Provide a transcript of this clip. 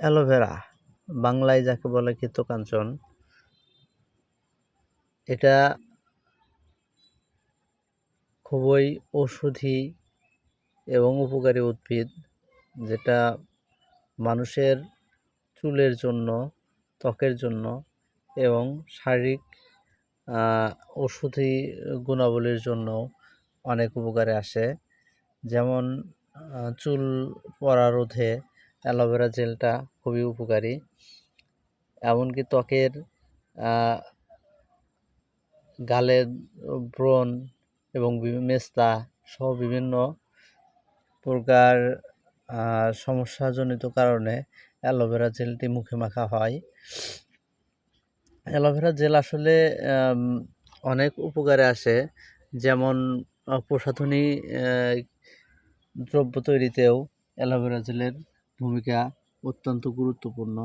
Aloe vera বাংলায় যাকে বলে কীতকাঞ্চন, এটা খুবই ঔষধি এবং উপকারী উদ্ভিদ, যেটা মানুষের চুলের জন্য, ত্বকের জন্য এবং শারীরিক ঔষধি গুণাবলীর জন্য অনেক উপকারে আসে। যেমন চুল পড়া রোধে অ্যালোভেরা জেলটা খুবই উপকারী। এমনকি ত্বকের গালের ব্রণ এবং মেস্তা সহ বিভিন্ন প্রকার সমস্যাজনিত কারণে অ্যালোভেরা জেলটি মুখে মাখা হয়। অ্যালোভেরা জেল আসলে অনেক উপকারে আসে, যেমন প্রসাধনী দ্রব্য তৈরিতেও অ্যালোভেরা জেলের ভূমিকা অত্যন্ত গুরুত্বপূর্ণ।